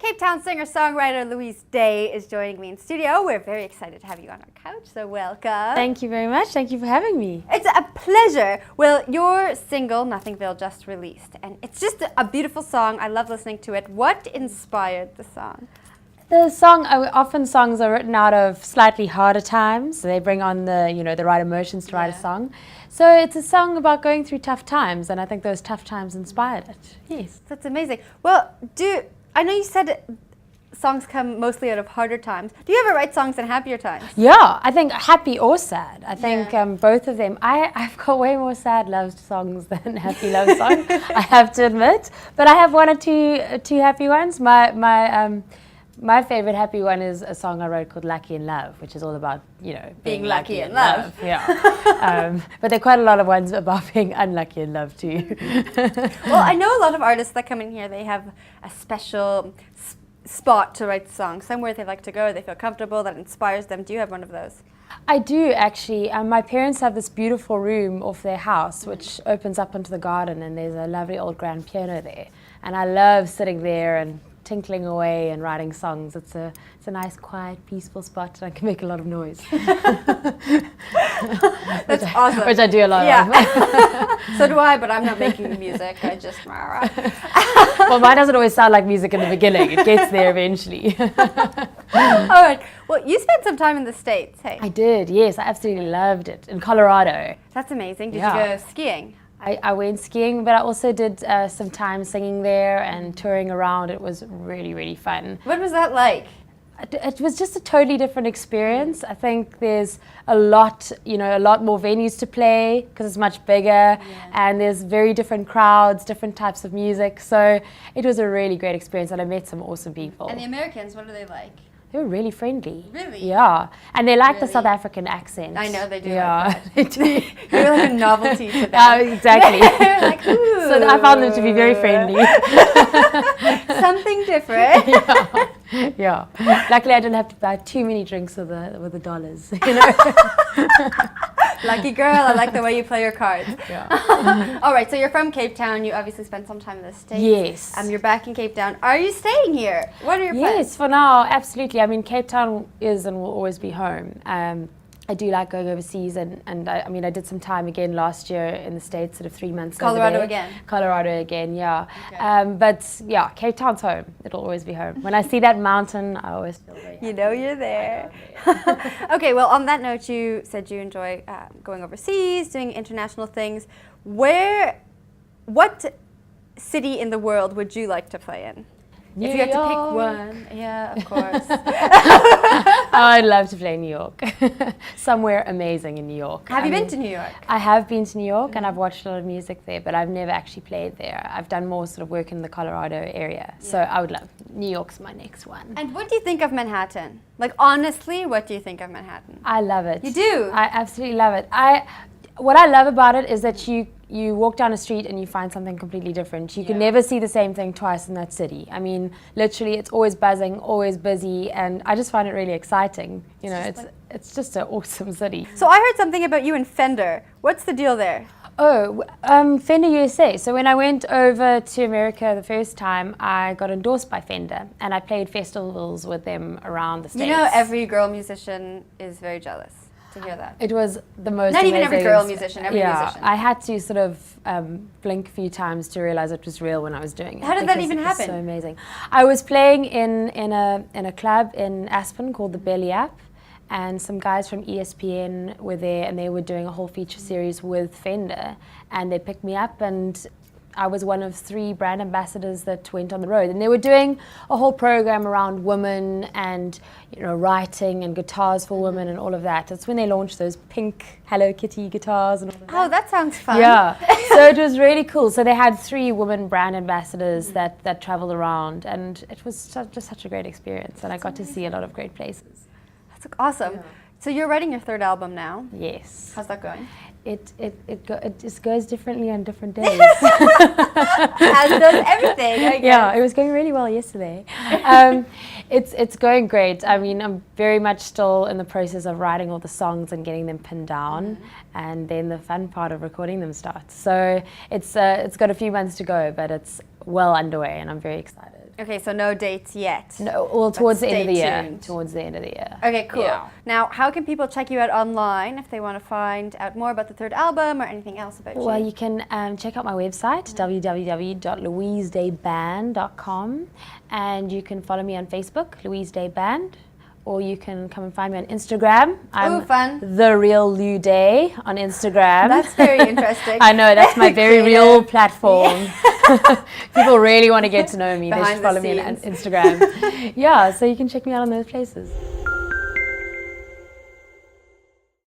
Cape Town singer-songwriter Louise Day is joining me in studio. We're very excited to have you on our couch, so welcome. Thank you very much. Thank you for having me. It's a pleasure. Well, your single, Nothingville, just released, and it's just a beautiful song. I love listening to it. What inspired the song? The song, often songs are written out of slightly harder times. They bring on the right emotions to write a song. So it's a song about going through tough times, and I think those tough times inspired it. Yes. That's amazing. Well, I know you said songs come mostly out of harder times. Do you ever write songs in happier times? Yeah, I think happy or sad. I think both of them. I've got way more sad love songs than happy love songs, I have to admit. But I have one or two happy ones. My favorite happy one is a song I wrote called Lucky in Love, which is all about, being lucky in love. Yeah. But there are quite a lot of ones about being unlucky in love too. Well, I know a lot of artists that come in here, they have a special spot to write songs, somewhere they like to go, they feel comfortable, that inspires them. Do you have one of those? I do, actually. My parents have this beautiful room off their house which opens up into the garden, and there's a lovely old grand piano there. And I love sitting there and tinkling away and writing songs. It's a nice, quiet, peaceful spot, and I can make a lot of noise. That's awesome. Which I do a lot of. So do I, but I'm not making the music. I just... Well, mine doesn't always sound like music in the beginning. It gets there eventually. All right. Well, you spent some time in the States, hey? I did, yes. I absolutely loved it. In Colorado. That's amazing. Did you go skiing? I went skiing, but I also did some time singing there and touring around. It was really, really fun. What was that like? It was just a totally different experience. I think there's a lot more venues to play because it's much bigger, and there's very different crowds, different types of music. So it was a really great experience, and I met some awesome people. And the Americans, what are they like? They were really friendly. Really? Yeah. And they like the South African accent. I know they do. Yeah. Like that. They do. You're like a novelty to them. Exactly. Like, ooh. So I found them to be very friendly. Something different. Yeah. Luckily, I didn't have to buy too many drinks with the dollars. Lucky girl. I like the way you play your cards. Yeah. All right. So you're from Cape Town. You obviously spent some time in the States. Yes. You're back in Cape Town. Are you staying here? What are your plans? Yes, for now, absolutely. I mean, Cape Town is and will always be home. I do like going overseas, and I did some time again last year in the States, sort of 3 months. Colorado again. Colorado again, yeah. Okay. But yeah, Cape Town's home. It'll always be home. When I see that mountain, I always feel very happy. You know you're there. Okay, well, on that note, you said you enjoy going overseas, doing international things. What city in the world would you like to play in? New if you had to pick York. one. Yeah, of course. I'd love to play New York. Somewhere amazing in New York. Have you been to New York? I have been to New York, and I've watched a lot of music there, but I've never actually played there. I've done more sort of work in the Colorado area. So I would love New York's my next one. And what do you think of Manhattan? Like, honestly, what do you think of Manhattan? I love it. You do? I absolutely love it. What I love about it is that you walk down a street and you find something completely different. You can never see the same thing twice in that city. I mean, literally, it's always buzzing, always busy, and I just find it really exciting. It's just an awesome city. So I heard something about you and Fender. What's the deal there? Oh, Fender USA. So when I went over to America the first time, I got endorsed by Fender, and I played festivals with them around the States. You know, every girl musician is very jealous to hear that. It was the most Not even every amazing girl musician, every musician. I had to sort of blink a few times to realize it was real when I was doing it. How did that even happen? It was so amazing. I was playing in a club in Aspen called the Belly Up, and some guys from ESPN were there, and they were doing a whole feature series with Fender, and they picked me up, and I was one of 3 brand ambassadors that went on the road, and they were doing a whole program around women and writing and guitars for women and all of that. That's when they launched those pink Hello Kitty guitars and all of that. Oh, that sounds fun. Yeah, so it was really cool. So they had 3 women brand ambassadors that traveled around, and it was just such a great experience, and I got to see a lot of great places. That's awesome. Yeah. So you're writing your 3rd album now? Yes. How's that going? It just goes differently on different days. As does everything, I guess. Yeah, it was going really well yesterday. It's going great. I mean, I'm very much still in the process of writing all the songs and getting them pinned down, and then the fun part of recording them starts. So it's got a few months to go, but it's well underway, and I'm very excited. Okay, so no dates yet. No, well, towards the end of the stay year. tuned. Towards the end of the year. Okay, cool. Yeah. Now, how can people check you out online if they want to find out more about the third album or anything else about Well, you? you can check out my website, www.louisedayband.com, and you can follow me on Facebook, Louise Day Band, or you can come and find me on Instagram. I'm fun. The Real Lou Day on Instagram. That's very interesting. I know, that's my very Creative. real platform. People really want to get to know me. They Behind should the follow me on scenes. Instagram. Yeah, so you can check me out on those places.